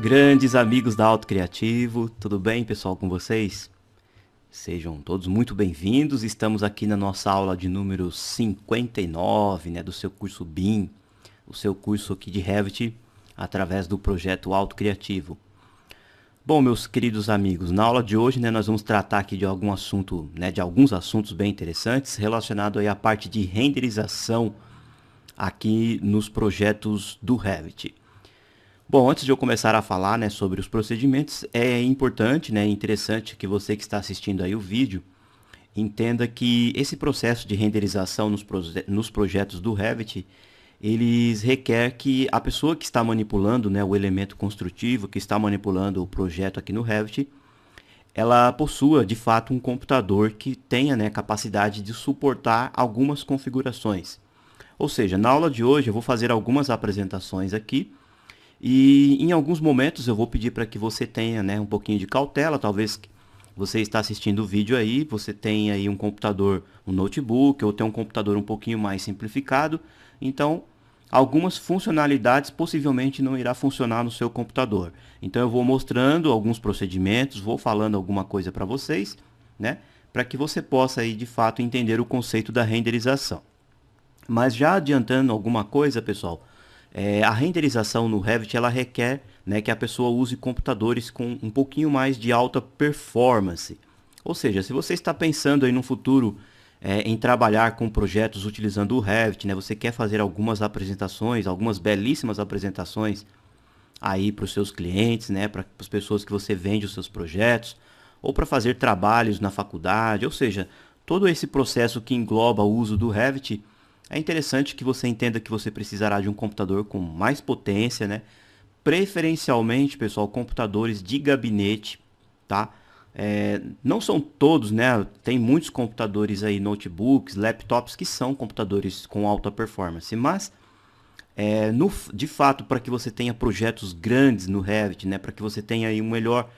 Grandes amigos da Auto Criativo, tudo bem, pessoal, com vocês? Sejam todos muito bem-vindos. Estamos aqui na nossa aula de número 59, né, do seu curso BIM, o seu curso aqui de Revit, através do projeto Auto Criativo. Bom, meus queridos amigos, na aula de hoje, né, nós vamos tratar aqui de algum assunto, né, de alguns assuntos bem interessantes relacionados aí à parte de renderização aqui nos projetos do Revit. Bom, antes de eu começar a falar, né, sobre os procedimentos, é importante, né, interessante que você que está assistindo aí o vídeo entenda que esse processo de renderização nos projetos do Revit, eles requer que a pessoa que está manipulando, né, o elemento construtivo, que está manipulando o projeto aqui no Revit, ela possua de fato um computador que tenha, né, capacidade de suportar algumas configurações. Ou seja, na aula de hoje eu vou fazer algumas apresentações aqui. E em alguns momentos eu vou pedir para que você tenha, né, um pouquinho de cautela. Talvez você está assistindo o vídeo aí, você tenha aí um computador, um notebook, ou tem um computador um pouquinho mais simplificado. Então, algumas funcionalidades possivelmente não irá funcionar no seu computador. Então eu vou mostrando alguns procedimentos, vou falando alguma coisa para vocês, né, para que você possa aí de fato entender o conceito da renderização. Mas já adiantando alguma coisa, pessoal, a renderização no Revit ela requer, né, que a pessoa use computadores com um pouquinho mais de alta performance. Ou seja, se você está pensando aí no futuro em trabalhar com projetos utilizando o Revit, né, você quer fazer algumas apresentações, algumas belíssimas apresentações aí para os seus clientes, né, para as pessoas que você vende os seus projetos, ou para fazer trabalhos na faculdade, ou seja, todo esse processo que engloba o uso do Revit. É interessante que você entenda que você precisará de um computador com mais potência, né? Preferencialmente, pessoal, computadores de gabinete, tá? Não são todos, né? Tem muitos computadores aí, notebooks, laptops, que são computadores com alta performance, mas de fato, para que você tenha projetos grandes no Revit, né? Para que você tenha aí um melhor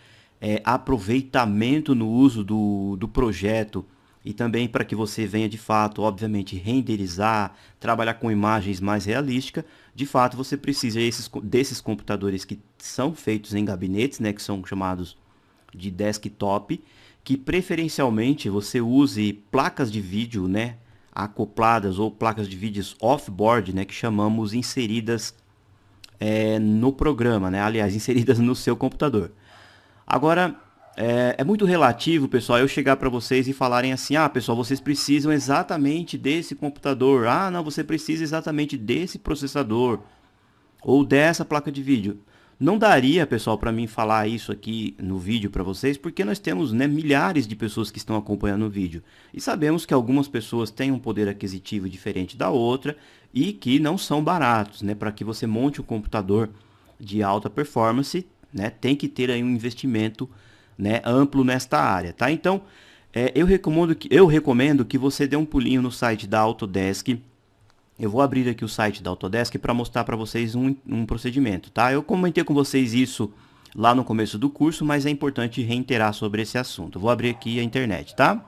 aproveitamento no uso do projeto, e também para que você venha de fato, obviamente, renderizar, trabalhar com imagens mais realísticas, de fato você precisa desses computadores que são feitos em gabinetes, né, que são chamados de desktop, que preferencialmente você use placas de vídeo, né, acopladas, ou placas de vídeos off-board, né, que chamamos inseridas no programa, né, aliás, inseridas no seu computador. Agora, é muito relativo, pessoal, eu chegar para vocês e falarem assim: ah, pessoal, vocês precisam exatamente desse computador. Ah, não, você precisa exatamente desse processador ou dessa placa de vídeo. Não daria, pessoal, para mim falar isso aqui no vídeo para vocês, porque nós temos, né, milhares de pessoas que estão acompanhando o vídeo. E sabemos que algumas pessoas têm um poder aquisitivo diferente da outra e que não são baratos, né? Para que você monte um computador de alta performance, né, tem que ter aí um investimento, né, amplo nesta área, tá? Então, eu recomendo que você dê um pulinho no site da Autodesk. Eu vou abrir aqui o site da Autodesk para mostrar para vocês um procedimento, tá? Eu comentei com vocês isso lá no começo do curso, mas é importante reiterar sobre esse assunto. Eu vou abrir aqui a internet, tá?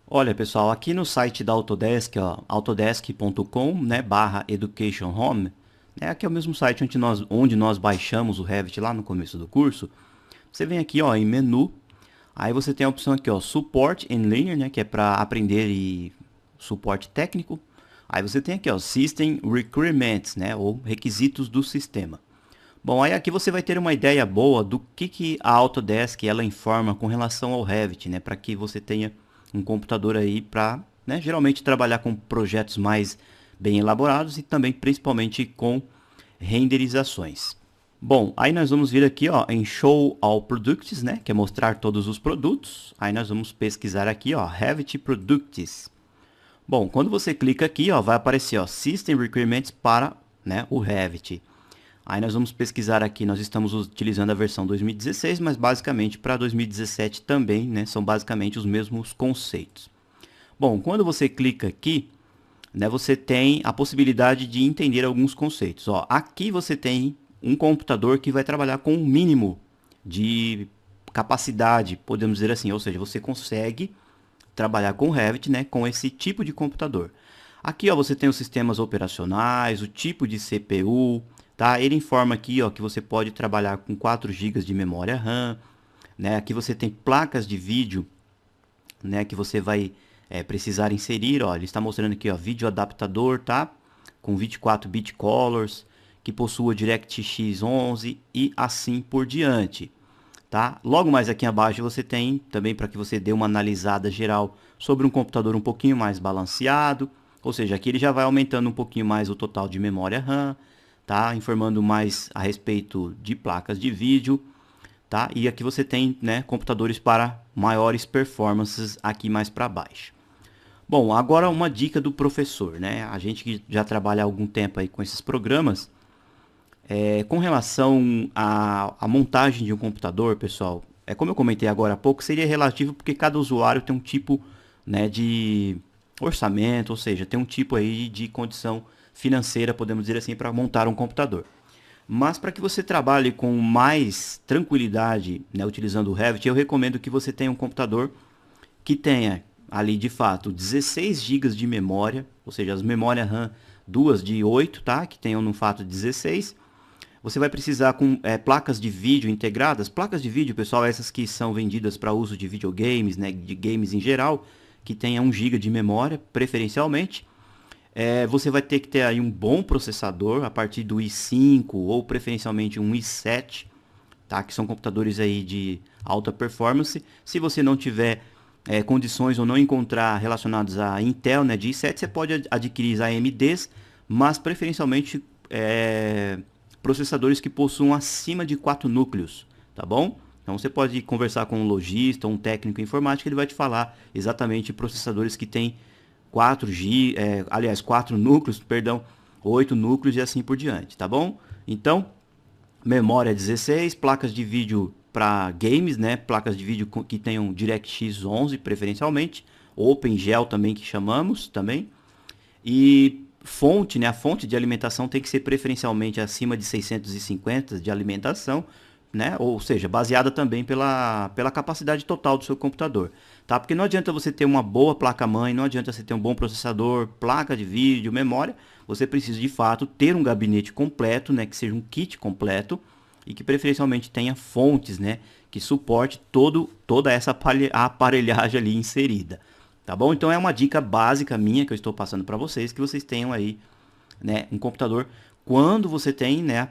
Olha, pessoal, aqui no site da Autodesk, ó, autodesk.com, né, /education home, né, aqui é o mesmo site onde nós baixamos o Revit lá no começo do curso. Você vem aqui, ó, em menu, aí você tem a opção aqui, ó, Support and Learner, né, que é para aprender e suporte técnico. Aí você tem aqui, ó, System Requirements, né, ou requisitos do sistema. Bom, aí aqui você vai ter uma ideia boa do que a Autodesk ela informa com relação ao Revit, né, para que você tenha um computador aí para, né, geralmente trabalhar com projetos mais bem elaborados e também principalmente com renderizações. Bom, aí nós vamos vir aqui, ó, em Show All Products, né, que é mostrar todos os produtos. Aí nós vamos pesquisar aqui, ó, Revit Products. Bom, quando você clica aqui, ó, vai aparecer, ó, System Requirements para, né, o Revit. Aí nós vamos pesquisar aqui, nós estamos utilizando a versão 2016, mas basicamente para 2017 também, né, são basicamente os mesmos conceitos. Bom, quando você clica aqui, né, você tem a possibilidade de entender alguns conceitos. Ó, aqui você tem um computador que vai trabalhar com um mínimo de capacidade, podemos dizer assim, ou seja, você consegue trabalhar com Revit, né, com esse tipo de computador. Aqui, ó, você tem os sistemas operacionais, o tipo de CPU, tá? Ele informa aqui, ó, que você pode trabalhar com 4 GB de memória RAM, né? Aqui você tem placas de vídeo, né, que você vai precisar inserir, ó, ele está mostrando aqui, ó, vídeo adaptador, tá? Com 24 bit colors, que possua DirectX 11 e assim por diante, tá? Logo mais aqui abaixo você tem também para que você dê uma analisada geral sobre um computador um pouquinho mais balanceado, ou seja, aqui ele já vai aumentando um pouquinho mais o total de memória RAM, tá? Informando mais a respeito de placas de vídeo, tá? E aqui você tem, né, computadores para maiores performances aqui mais para baixo. Bom, agora uma dica do professor, né? A gente que já trabalha há algum tempo aí com esses programas, com relação à montagem de um computador, pessoal, como eu comentei agora há pouco, seria relativo porque cada usuário tem um tipo, né, de orçamento, ou seja, tem um tipo aí de condição financeira, podemos dizer assim, para montar um computador. Mas para que você trabalhe com mais tranquilidade, né, utilizando o Revit, eu recomendo que você tenha um computador que tenha ali de fato 16 GB de memória, ou seja, as memórias RAM, duas de 8, tá? Que tenham no fato 16. Você vai precisar com placas de vídeo integradas. Placas de vídeo, pessoal, essas que são vendidas para uso de videogames, né, de games em geral, que tenha 1 GB de memória, preferencialmente. Você vai ter que ter aí um bom processador a partir do i5 ou preferencialmente um i7, tá? Que são computadores aí de alta performance. Se você não tiver condições ou não encontrar relacionados a Intel, né, de i7, você pode adquirir AMDs, mas preferencialmente processadores que possuam acima de 4 núcleos, tá bom? Então você pode conversar com um lojista ou um técnico informático, ele vai te falar exatamente processadores que têm 4 núcleos, perdão, 8 núcleos e assim por diante, tá bom? Então, memória 16, placas de vídeo para games, né? Placas de vídeo que tenham DirectX 11 preferencialmente, OpenGL também que chamamos também. E fonte, né? A fonte de alimentação tem que ser preferencialmente acima de 650 de alimentação, né? Ou seja, baseada também pela capacidade total do seu computador, tá? Porque não adianta você ter uma boa placa-mãe, não adianta você ter um bom processador, placa de vídeo, memória. Você precisa de fato ter um gabinete completo, né? Que seja um kit completo e que preferencialmente tenha fontes, né? Que suporte toda essa aparelhagem ali inserida, tá bom? Então é uma dica básica minha que eu estou passando para vocês, que vocês tenham aí, né, um computador quando você tem, né,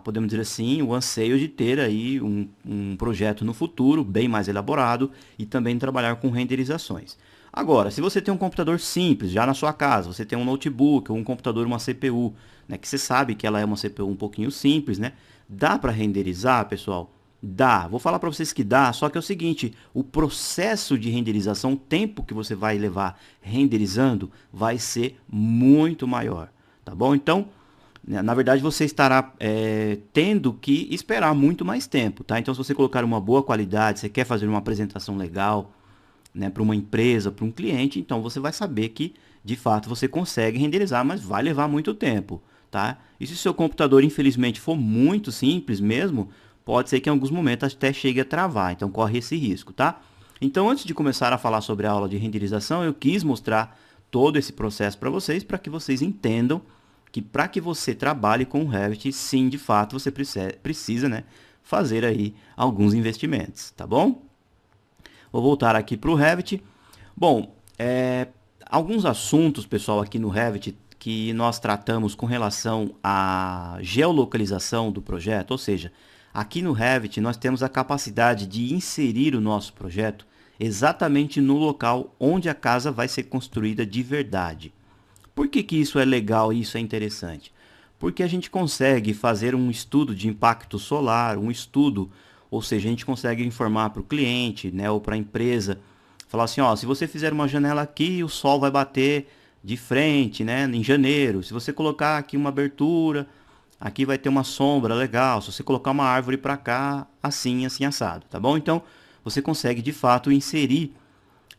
podemos dizer assim, o anseio de ter aí um projeto no futuro bem mais elaborado e também trabalhar com renderizações. Agora, se você tem um computador simples já na sua casa, você tem um notebook ou um computador, uma CPU, né, que você sabe que ela é uma CPU um pouquinho simples, né, dá para renderizar, pessoal? Dá. Vou falar para vocês que dá, só que é o seguinte, o processo de renderização, o tempo que você vai levar renderizando vai ser muito maior, tá bom? Então, na verdade, você estará tendo que esperar muito mais tempo, tá? Então, se você colocar uma boa qualidade, você quer fazer uma apresentação legal, né, para uma empresa, para um cliente, então você vai saber que, de fato, você consegue renderizar, mas vai levar muito tempo, tá? E se o seu computador, infelizmente, for muito simples mesmo, pode ser que em alguns momentos até chegue a travar, então corre esse risco, tá? Então, antes de começar a falar sobre a aula de renderização, eu quis mostrar todo esse processo para que vocês entendam que para que você trabalhe com o Revit, sim, de fato, você precisa, né, fazer aí alguns investimentos, tá bom? Vou voltar aqui para o Revit. Bom, alguns assuntos, pessoal, aqui no Revit que nós tratamos com relação à geolocalização do projeto, ou seja, aqui no Revit nós temos a capacidade de inserir o nosso projeto exatamente no local onde a casa vai ser construída de verdade. Por que isso é legal e isso é interessante? Porque a gente consegue fazer um estudo de impacto solar, um estudo, ou seja, a gente consegue informar para o cliente, né, ou para a empresa, falar assim, ó, se você fizer uma janela aqui, o sol vai bater de frente, né, em janeiro. Se você colocar aqui uma abertura, aqui vai ter uma sombra legal. Se você colocar uma árvore para cá, assim, assim, assado, tá bom? Então, você consegue de fato inserir,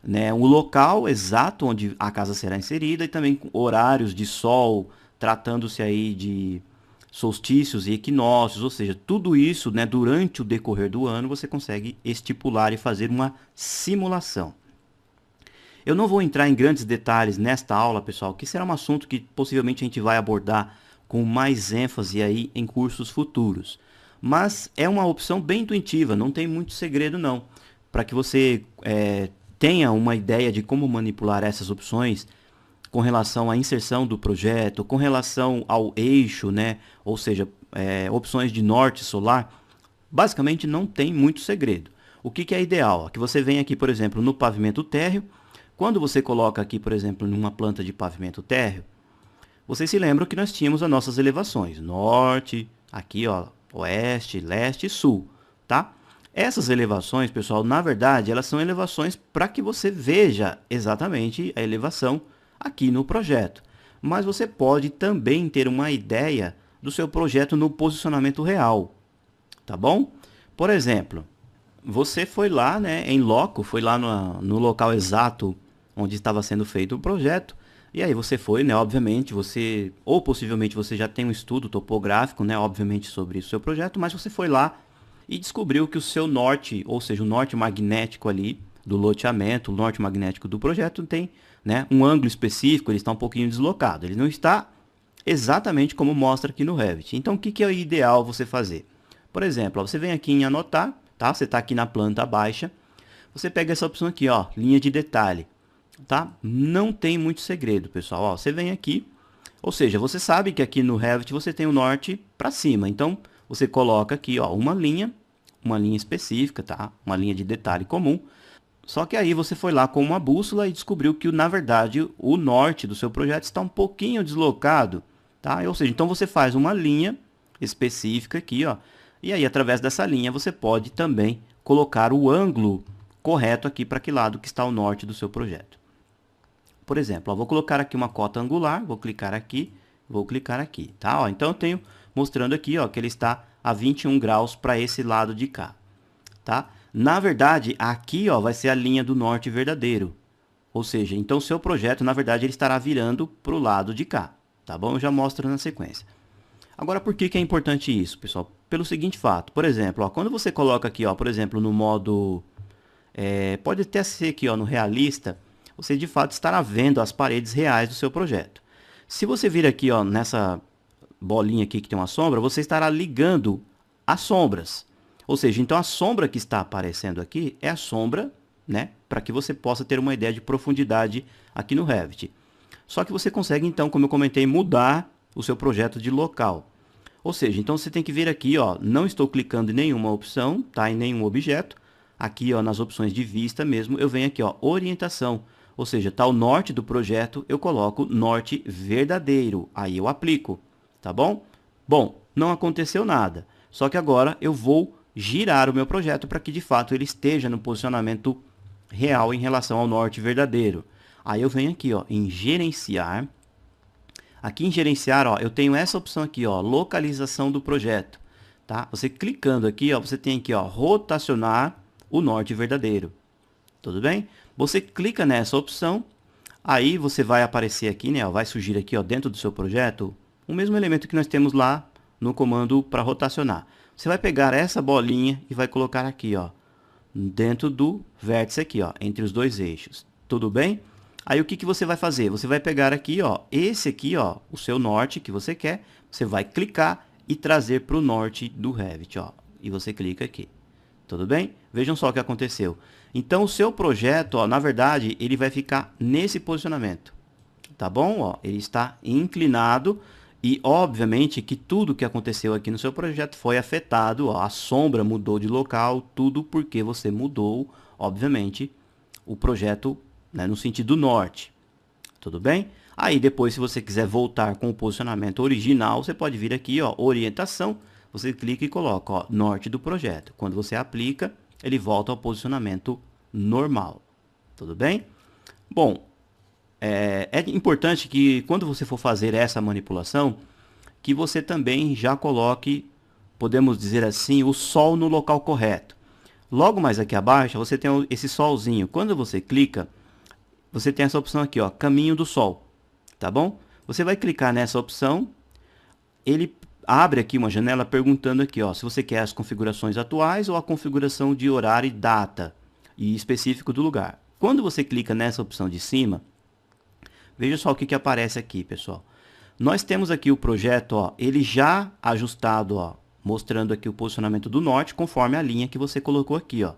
né, o local exato onde a casa será inserida e também horários de sol, tratando-se aí de solstícios e equinócios, ou seja, tudo isso, né, durante o decorrer do ano você consegue estipular e fazer uma simulação. Eu não vou entrar em grandes detalhes nesta aula, pessoal, que será um assunto que possivelmente a gente vai abordar com mais ênfase aí em cursos futuros. Mas é uma opção bem intuitiva, não tem muito segredo não. Para que você tenha uma ideia de como manipular essas opções com relação à inserção do projeto, com relação ao eixo, né? Ou seja, opções de norte solar, basicamente não tem muito segredo. O que é ideal? Que você vem aqui, por exemplo, no pavimento térreo. Quando você coloca aqui, por exemplo, numa planta de pavimento térreo, vocês se lembram que nós tínhamos as nossas elevações, norte, aqui ó, oeste, leste e sul, tá? Essas elevações, pessoal, na verdade, elas são elevações para que você veja exatamente a elevação aqui no projeto. Mas você pode também ter uma ideia do seu projeto no posicionamento real, tá bom? Por exemplo, você foi lá, né, em loco, foi lá no local exato onde estava sendo feito o projeto. E aí você foi, né, obviamente, ou possivelmente você já tem um estudo topográfico, né, obviamente, sobre o seu projeto, mas você foi lá e descobriu que o seu norte, ou seja, o norte magnético ali do loteamento, o norte magnético do projeto tem, né, um ângulo específico, ele está um pouquinho deslocado, ele não está exatamente como mostra aqui no Revit. Então, o que é ideal você fazer? Por exemplo, ó, você vem aqui em anotar, tá? Você está aqui na planta baixa, você pega essa opção aqui, ó, linha de detalhe. Tá? Não tem muito segredo, pessoal. Ó, você vem aqui, ou seja, você sabe que aqui no Revit você tem o norte para cima. Então, você coloca aqui, ó, uma linha específica, tá? Uma linha de detalhe comum. Só que aí você foi lá com uma bússola e descobriu que, na verdade, o norte do seu projeto está um pouquinho deslocado, tá? Ou seja, então você faz uma linha específica aqui, ó. E aí, através dessa linha, você pode também colocar o ângulo correto aqui para que lado que está o norte do seu projeto. Por exemplo, ó, vou colocar aqui uma cota angular, vou clicar aqui, tá? Ó, então eu tenho mostrando aqui, ó, que ele está a 21 graus para esse lado de cá, tá? Na verdade, aqui, ó, vai ser a linha do norte verdadeiro. Ou seja, então o seu projeto, na verdade, ele estará virando para o lado de cá, tá bom? Eu já mostro na sequência. Agora, por que é importante isso, pessoal? Pelo seguinte fato, por exemplo, ó, quando você coloca aqui, ó, por exemplo, no modo, pode até ser aqui, ó, no realista, você de fato estará vendo as paredes reais do seu projeto. Se você vir aqui, ó, nessa bolinha aqui que tem uma sombra, você estará ligando as sombras. Ou seja, então a sombra que está aparecendo aqui é a sombra, né, para que você possa ter uma ideia de profundidade aqui no Revit. Só que você consegue então, como eu comentei, mudar o seu projeto de local. Ou seja, então você tem que vir aqui, ó, não estou clicando em nenhuma opção, tá, em nenhum objeto. Aqui, ó, nas opções de vista mesmo, eu venho aqui, ó, orientação. Ou seja, está o norte do projeto, eu coloco norte verdadeiro. Aí eu aplico, tá bom? Bom, não aconteceu nada. Só que agora eu vou girar o meu projeto para que de fato ele esteja no posicionamento real em relação ao norte verdadeiro. Aí eu venho aqui, ó, em gerenciar. Aqui em gerenciar, ó, eu tenho essa opção aqui, ó, localização do projeto, tá? Você clicando aqui, ó, você tem aqui, ó, rotacionar o norte verdadeiro. Tudo bem? Você clica nessa opção, aí você vai aparecer aqui, né, ó, vai surgir aqui, ó, dentro do seu projeto, o mesmo elemento que nós temos lá no comando para rotacionar. Você vai pegar essa bolinha e vai colocar aqui, ó, dentro do vértice aqui, ó, entre os dois eixos. Tudo bem? Aí o que você vai fazer? Você vai pegar aqui, ó, esse aqui, ó, o seu norte que você quer, você vai clicar e trazer para o norte do Revit, ó, e você clica aqui. Tudo bem? Vejam só o que aconteceu. Então, o seu projeto, ó, na verdade, ele vai ficar nesse posicionamento. Tá bom? Ó, ele está inclinado e, obviamente, que tudo que aconteceu aqui no seu projeto foi afetado. Ó, a sombra mudou de local, tudo porque você mudou, obviamente, o projeto, né, no sentido norte. Tudo bem? Aí, depois, se você quiser voltar com o posicionamento original, você pode vir aqui, ó, orientação. Você clica e coloca, ó, norte do projeto. Quando você aplica, ele volta ao posicionamento normal. Tudo bem? Bom, é importante que quando você for fazer essa manipulação, que você também já coloque, podemos dizer assim, o sol no local correto. Logo mais aqui abaixo, você tem esse solzinho. Quando você clica, você tem essa opção aqui, ó, caminho do sol. Tá bom? Você vai clicar nessa opção, ele abre aqui uma janela perguntando aqui, ó, se você quer as configurações atuais ou a configuração de horário e data e específico do lugar. Quando você clica nessa opção de cima, veja só o que aparece aqui, pessoal. Nós temos aqui o projeto, ó, ele já ajustado, ó, mostrando aqui o posicionamento do norte conforme a linha que você colocou aqui, ó.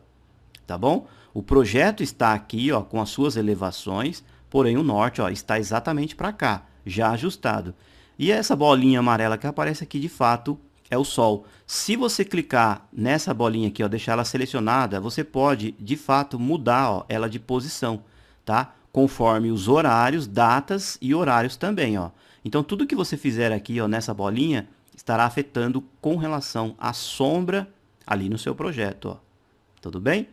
Tá bom? O projeto está aqui, ó, com as suas elevações, porém o norte, ó, está exatamente para cá, já ajustado. E essa bolinha amarela que aparece aqui, de fato, é o Sol. Se você clicar nessa bolinha aqui, ó, deixar ela selecionada, você pode, de fato, mudar, ó, ela de posição, tá? Conforme os horários, datas e horários também, ó. Então, tudo que você fizer aqui, ó, nessa bolinha, estará afetando com relação à sombra ali no seu projeto, ó. Tudo bem?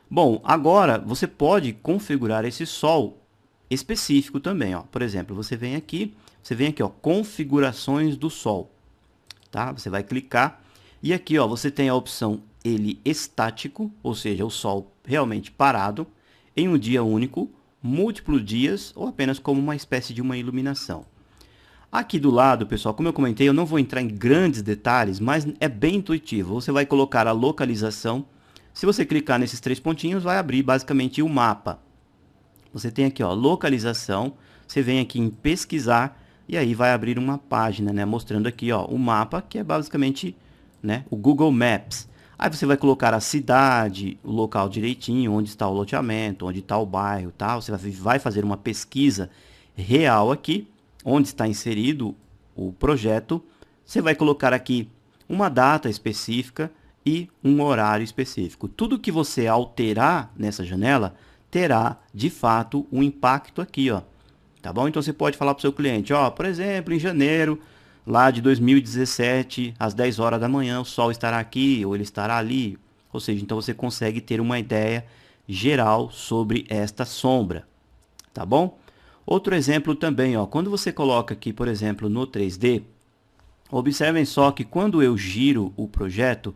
Bom, agora você pode configurar esse Sol específico também, ó. Por exemplo, você vem aqui, ó, configurações do Sol, tá? Você vai clicar e aqui, ó, você tem a opção ele estático, ou seja, o Sol realmente parado, em um dia único, múltiplos dias ou apenas como uma espécie de uma iluminação. Aqui do lado, pessoal, como eu comentei, eu não vou entrar em grandes detalhes, mas é bem intuitivo. Você vai colocar a localização. Se você clicar nesses 3 pontinhos, vai abrir basicamente o mapa. Você tem aqui, ó, localização, você vem aqui em pesquisar e aí vai abrir uma página, né, mostrando aqui, ó, o mapa, que é basicamente, né, o Google Maps. Aí você vai colocar a cidade, o local direitinho, onde está o loteamento, onde está o bairro, tá? Você vai fazer uma pesquisa real aqui, onde está inserido o projeto. Você vai colocar aqui uma data específica e um horário específico. Tudo que você alterar nessa janela terá, de fato, um impacto aqui, ó. Tá bom? Então, você pode falar para o seu cliente, ó, por exemplo, em janeiro, lá de 2017, às 10 horas da manhã, o Sol estará aqui ou ele estará ali. Ou seja, então você consegue ter uma ideia geral sobre esta sombra. Tá bom? Outro exemplo também, ó, quando você coloca aqui, por exemplo, no 3D, observem só que quando eu giro o projeto,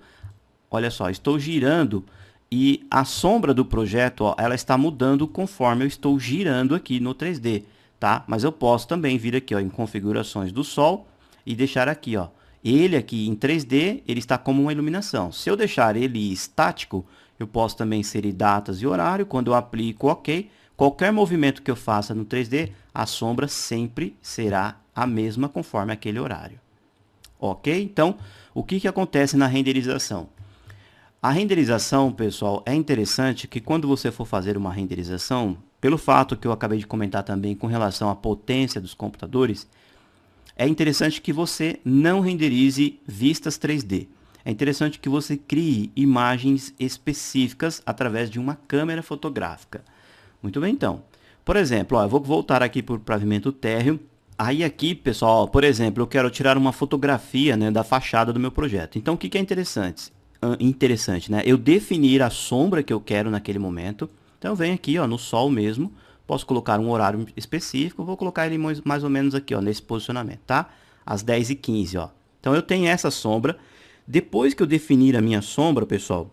olha só, estou girando e a sombra do projeto, ó, ela está mudando conforme eu estou girando aqui no 3D, tá? Mas eu posso também vir aqui, ó, em configurações do Sol e deixar aqui, ó, ele aqui em 3D, ele está como uma iluminação. Se eu deixar ele estático, eu posso também inserir datas e horário. Quando eu aplico OK, qualquer movimento que eu faça no 3D, a sombra sempre será a mesma conforme aquele horário. Ok? Então, o que acontece na renderização? A renderização, pessoal, é interessante que quando você for fazer uma renderização, pelo fato que eu acabei de comentar também com relação à potência dos computadores, é interessante que você não renderize vistas 3D. É interessante que você crie imagens específicas através de uma câmera fotográfica. Muito bem, então. Por exemplo, ó, eu vou voltar aqui para o pavimento térreo. Aí aqui, pessoal, ó, por exemplo, eu quero tirar uma fotografia, né, da fachada do meu projeto. Então, o que é interessante? Né? Eu definir a sombra que eu quero naquele momento. Então, eu venho aqui, ó, no Sol mesmo. Posso colocar um horário específico. Vou colocar ele mais ou menos aqui, ó, nesse posicionamento, tá? Às 10h15, ó. Então, eu tenho essa sombra. Depois que eu definir a minha sombra, pessoal,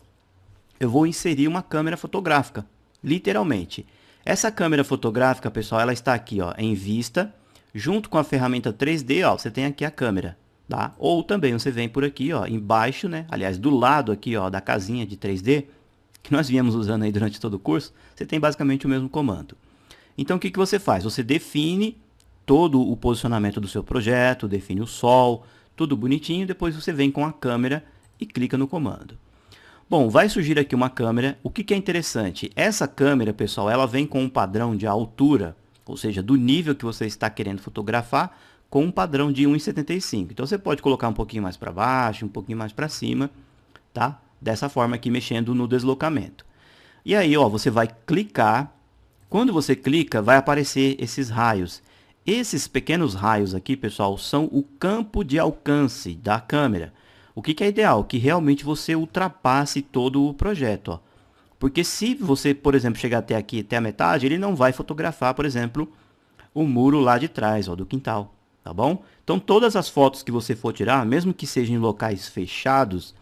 eu vou inserir uma câmera fotográfica, literalmente. Essa câmera fotográfica, pessoal, ela está aqui, ó, em vista, junto com a ferramenta 3D, ó, você tem aqui a câmera, tá? Ou também você vem por aqui, ó, embaixo, né? Aliás, do lado aqui, ó, da casinha de 3D, que nós viemos usando aí durante todo o curso, você tem basicamente o mesmo comando. Então, o que você faz? Você define todo o posicionamento do seu projeto, define o Sol, tudo bonitinho, depois você vem com a câmera e clica no comando. Bom, vai surgir aqui uma câmera. O que é interessante? Essa câmera, pessoal, ela vem com um padrão de altura, ou seja, do nível que você está querendo fotografar, com um padrão de 1,75. Então, você pode colocar um pouquinho mais para baixo, um pouquinho mais para cima, tá? Dessa forma aqui, mexendo no deslocamento. E aí, ó, você vai clicar. Quando você clica, vai aparecer esses raios. Esses pequenos raios aqui, pessoal, são o campo de alcance da câmera. O que é ideal? Que realmente você ultrapasse todo o projeto, ó. Porque se você, por exemplo, chegar até aqui, até a metade, ele não vai fotografar, por exemplo, o muro lá de trás, ó, do quintal, tá bom? Então, todas as fotos que você for tirar, mesmo que sejam em locais fechados,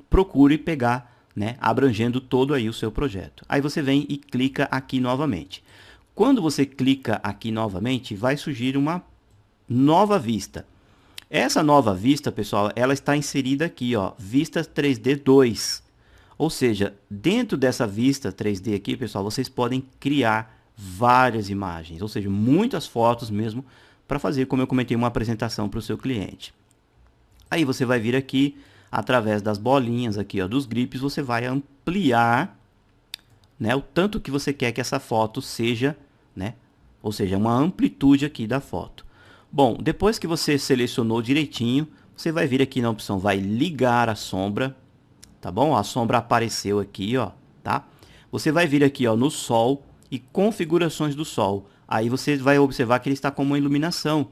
procure pegar, né, abrangendo todo aí o seu projeto. Aí você vem e clica aqui novamente. Quando você clica aqui novamente, vai surgir uma nova vista. Essa nova vista, pessoal, ela está inserida aqui, ó, vista 3D 2. Ou seja, dentro dessa vista 3D aqui, pessoal, vocês podem criar várias imagens, ou seja, muitas fotos mesmo para fazer, como eu comentei, uma apresentação para o seu cliente. Aí você vai vir aqui, através das bolinhas aqui, ó, dos grips, você vai ampliar, né, o tanto que você quer que essa foto seja, né, ou seja, uma amplitude aqui da foto. Bom, depois que você selecionou direitinho, você vai vir aqui na opção, vai ligar a sombra, tá bom? A sombra apareceu aqui, ó, tá? Você vai vir aqui, ó, no sol e configurações do sol. Aí você vai observar que ele está com uma iluminação.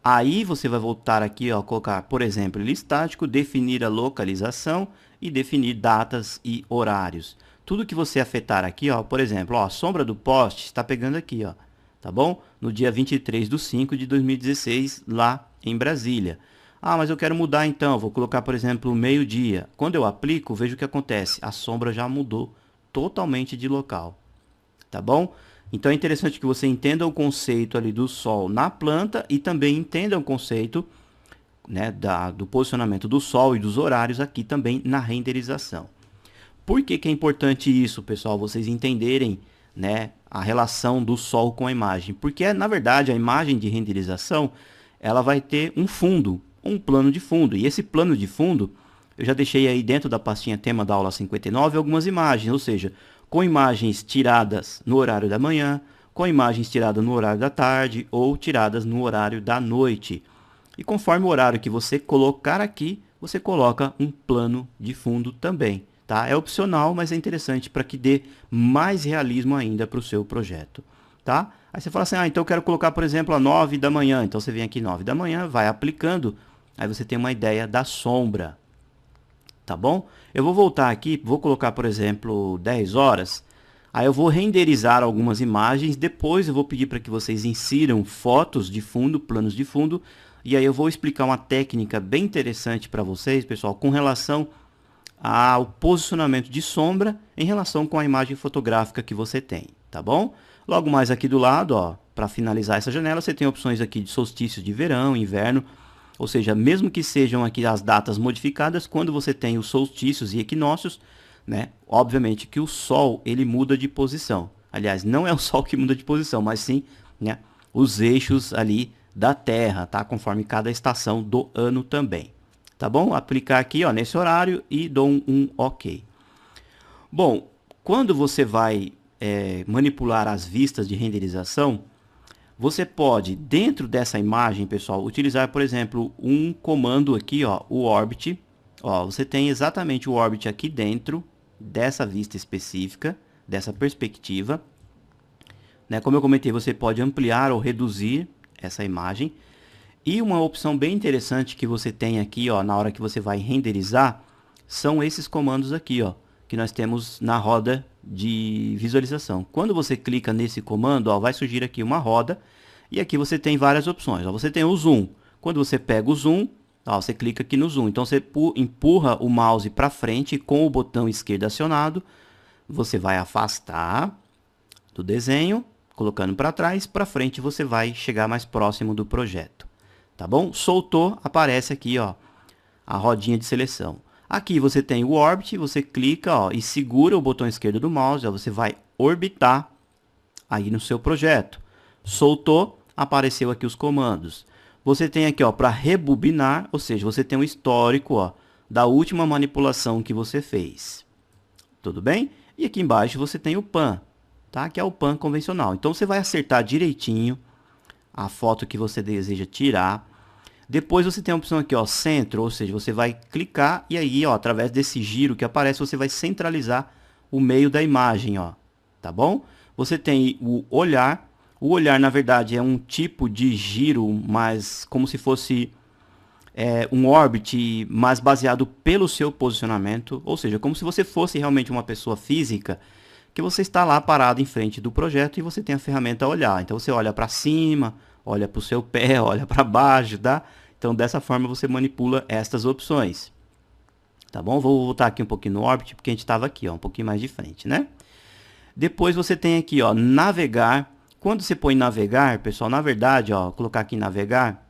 Aí você vai voltar aqui, ó, colocar, por exemplo, ele estático, definir a localização e definir datas e horários. Tudo que você afetar aqui, ó, por exemplo, ó, a sombra do poste está pegando aqui, ó, tá bom? No dia 23/5/2016, lá em Brasília. Ah, mas eu quero mudar então, vou colocar, por exemplo, meio-dia. Quando eu aplico, vejo o que acontece. A sombra já mudou totalmente de local, tá bom? Então é interessante que você entenda o conceito ali do sol na planta e também entenda o conceito, né, do posicionamento do sol e dos horários aqui também na renderização. Por que que é importante isso, pessoal? Vocês entenderem, né, a relação do sol com a imagem. Porque, na verdade, a imagem de renderização ela vai ter um fundo, um plano de fundo. E esse plano de fundo, eu já deixei aí dentro da pastinha tema da aula 59 algumas imagens, ou seja, com imagens tiradas no horário da manhã, com imagens tiradas no horário da tarde ou tiradas no horário da noite. E conforme o horário que você colocar aqui, você coloca um plano de fundo também, tá? É opcional, mas é interessante para que dê mais realismo ainda para o seu projeto, tá? Aí você fala assim, ah, então eu quero colocar, por exemplo, a 9 da manhã. Então você vem aqui 9 da manhã, vai aplicando, aí você tem uma ideia da sombra. Tá bom? Eu vou voltar aqui, vou colocar, por exemplo, 10 horas. Aí eu vou renderizar algumas imagens. Depois eu vou pedir para que vocês insiram fotos de fundo, planos de fundo. E aí eu vou explicar uma técnica bem interessante para vocês, pessoal, com relação ao posicionamento de sombra em relação com a imagem fotográfica que você tem. Tá bom? Logo mais aqui do lado, ó, para finalizar essa janela, você tem opções aqui de solstício de verão, inverno. Ou seja, mesmo que sejam aqui as datas modificadas, quando você tem os solstícios e equinócios, né, obviamente que o Sol ele muda de posição. Aliás, não é o Sol que muda de posição, mas sim, né, os eixos ali da Terra, tá? Conforme cada estação do ano também. Tá bom? Aplicar aqui, ó, nesse horário e dou um OK. Bom, quando você vai manipular as vistas de renderização, você pode, dentro dessa imagem, pessoal, utilizar, por exemplo, um comando aqui, ó, o Orbit. Ó, você tem exatamente o Orbit aqui dentro dessa vista específica, dessa perspectiva. Né? Como eu comentei, você pode ampliar ou reduzir essa imagem. E uma opção bem interessante que você tem aqui, ó, na hora que você vai renderizar, são esses comandos aqui, ó, que nós temos na roda de visualização. Quando você clica nesse comando, ó, vai surgir aqui uma roda e aqui você tem várias opções. Ó, você tem o zoom. Quando você pega o zoom, ó, você clica aqui no zoom. Então você empurra o mouse para frente com o botão esquerdo acionado. Você vai afastar do desenho, colocando para trás, para frente você vai chegar mais próximo do projeto. Tá bom? Soltou, aparece aqui, ó, a rodinha de seleção. Aqui você tem o Orbit, você clica, ó, e segura o botão esquerdo do mouse, ó, você vai orbitar aí no seu projeto. Soltou, apareceu aqui os comandos. Você tem aqui, ó, para rebobinar, ou seja, você tem um histórico, ó, da última manipulação que você fez. Tudo bem? E aqui embaixo você tem o pan, tá? Que é o pan convencional. Então você vai acertar direitinho a foto que você deseja tirar. Depois você tem a opção aqui, ó, centro, ou seja, você vai clicar e aí, ó, através desse giro que aparece, você vai centralizar o meio da imagem, ó, tá bom? Você tem o olhar. O olhar, na verdade, é um tipo de giro, mas como se fosse um orbit, mas baseado pelo seu posicionamento, ou seja, como se você fosse realmente uma pessoa física, que você está lá parado em frente do projeto e você tem a ferramenta olhar. Então você olha para cima, olha para o seu pé, olha para baixo, tá? Então dessa forma você manipula estas opções. Tá bom? Vou voltar aqui um pouquinho no Orbit, porque a gente estava aqui, ó, um pouquinho mais de frente, né? Depois você tem aqui, ó, navegar. Quando você põe navegar, pessoal, na verdade, ó, vou colocar aqui navegar,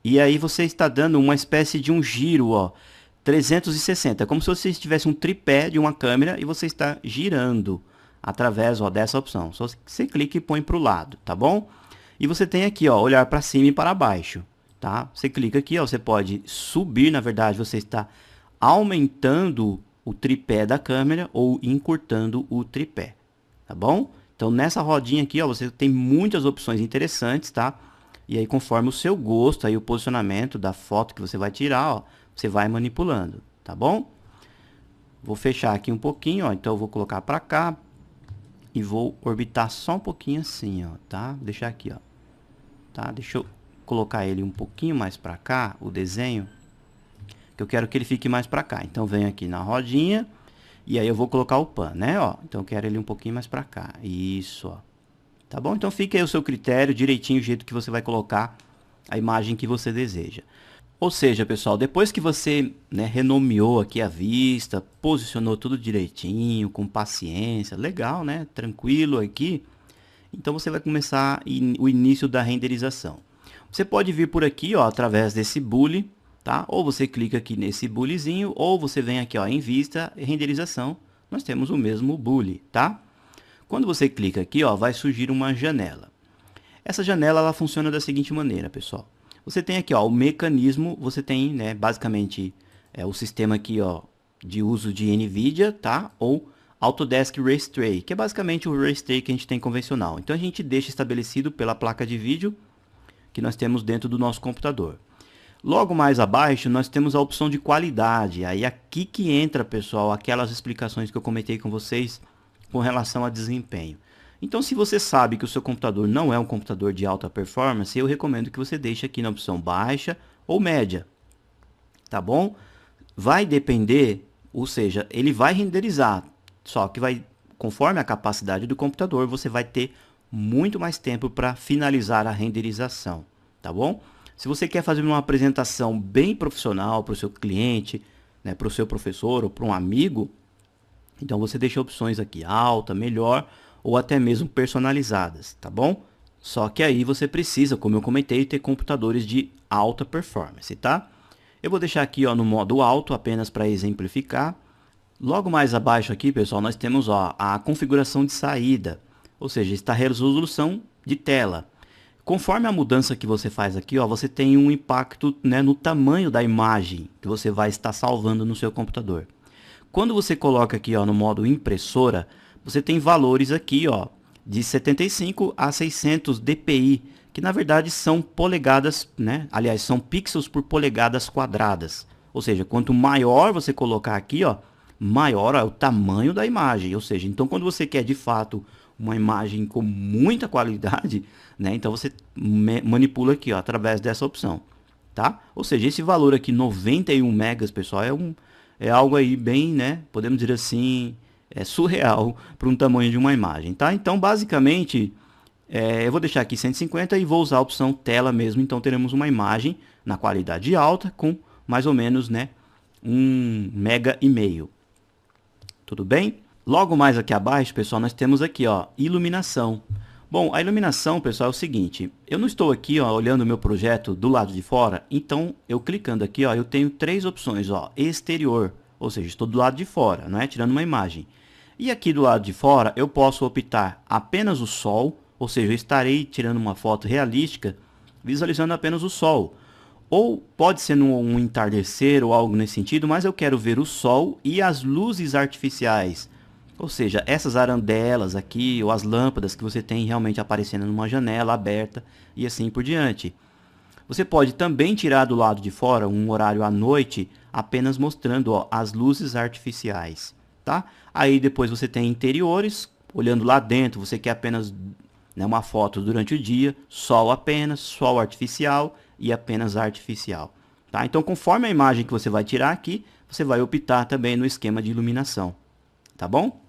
e aí você está dando uma espécie de um giro, ó, 360, como se você tivesse um tripé de uma câmera e você está girando através, ó, dessa opção. Só você clica e põe para o lado, tá bom? E você tem aqui, ó, olhar para cima e para baixo, tá? Você clica aqui, ó, você pode subir, na verdade, você está aumentando o tripé da câmera ou encurtando o tripé, tá bom? Então, nessa rodinha aqui, ó, você tem muitas opções interessantes, tá? E aí, conforme o seu gosto, aí o posicionamento da foto que você vai tirar, ó, você vai manipulando, tá bom? Vou fechar aqui um pouquinho, ó, então eu vou colocar para cá e vou orbitar só um pouquinho assim, ó, tá? Vou deixar aqui, ó. Tá? Deixa eu colocar ele um pouquinho mais para cá, o desenho, que eu quero que ele fique mais para cá. Então, venho aqui na rodinha e aí eu vou colocar o pan, né? Ó, então, eu quero ele um pouquinho mais para cá. Isso, ó. Tá bom? Então, fica aí o seu critério, direitinho, o jeito que você vai colocar a imagem que você deseja. Ou seja, pessoal, depois que você, né, renomeou aqui a vista, posicionou tudo direitinho, com paciência, legal, né? Tranquilo aqui. Então, você vai começar o início da renderização. Você pode vir por aqui, ó, através desse bule, tá? Ou você clica aqui nesse bulezinho, ou você vem aqui, ó, em vista, renderização. Nós temos o mesmo bule, tá? Quando você clica aqui, ó, vai surgir uma janela. Essa janela, ela funciona da seguinte maneira, pessoal. Você tem aqui, ó, o mecanismo, você tem, né, basicamente, o sistema aqui, ó, de uso de NVIDIA, tá? Ou Autodesk Race Tray, que é basicamente o Race Tray que a gente tem convencional. Então, a gente deixa estabelecido pela placa de vídeo que nós temos dentro do nosso computador. Logo mais abaixo, nós temos a opção de qualidade. Aí, aqui que entra, pessoal, aquelas explicações que eu comentei com vocês com relação a desempenho. Então, se você sabe que o seu computador não é um computador de alta performance, eu recomendo que você deixe aqui na opção baixa ou média, tá bom? Vai depender, ou seja, ele vai renderizar, só que vai, conforme a capacidade do computador, você vai ter muito mais tempo para finalizar a renderização, tá bom? Se você quer fazer uma apresentação bem profissional para o seu cliente, né, para o seu professor ou para um amigo, então você deixa opções aqui alta, melhor ou até mesmo personalizadas, tá bom? Só que aí você precisa, como eu comentei, ter computadores de alta performance, tá? Eu vou deixar aqui, ó, no modo alto apenas para exemplificar. Logo mais abaixo aqui, pessoal, nós temos, ó, a configuração de saída, ou seja, está a resolução de tela. Conforme a mudança que você faz aqui, ó, você tem um impacto, né, no tamanho da imagem que você vai estar salvando no seu computador. Quando você coloca aqui, ó, no modo impressora, você tem valores aqui, ó, de 75 a 600 dpi, que na verdade são polegadas, né? Aliás, são pixels por polegadas quadradas. Ou seja, quanto maior você colocar aqui, ó, maior é o tamanho da imagem. Ou seja, então quando você quer de fato uma imagem com muita qualidade, né? Então você manipula aqui, ó, através dessa opção, tá? Ou seja, esse valor aqui, 91 megas, pessoal, é algo aí bem, né? Podemos dizer assim, é surreal para um tamanho de uma imagem, tá? Então, basicamente, eu vou deixar aqui 150 e vou usar a opção tela mesmo. Então, teremos uma imagem na qualidade alta com mais ou menos, né, 1,5 mega. Tudo bem? Logo mais aqui abaixo, pessoal, nós temos aqui, ó, iluminação. Bom, a iluminação, pessoal, é o seguinte. Eu não estou aqui, ó, olhando o meu projeto do lado de fora. Então, eu clicando aqui, ó, eu tenho três opções, ó, exterior. Ou seja, estou do lado de fora, não é? Tirando uma imagem. E aqui do lado de fora, eu posso optar apenas o sol. Ou seja, eu estarei tirando uma foto realística, visualizando apenas o sol. Ou pode ser um entardecer ou algo nesse sentido, mas eu quero ver o sol e as luzes artificiais. Ou seja, essas arandelas aqui, ou as lâmpadas que você tem realmente aparecendo numa janela aberta e assim por diante. Você pode também tirar do lado de fora um horário à noite, apenas mostrando, ó, as luzes artificiais, tá? Aí depois você tem interiores, olhando lá dentro, você quer apenas, né, uma foto durante o dia, sol apenas, sol artificial e apenas artificial, tá? Então, conforme a imagem que você vai tirar aqui, você vai optar também no esquema de iluminação, tá bom?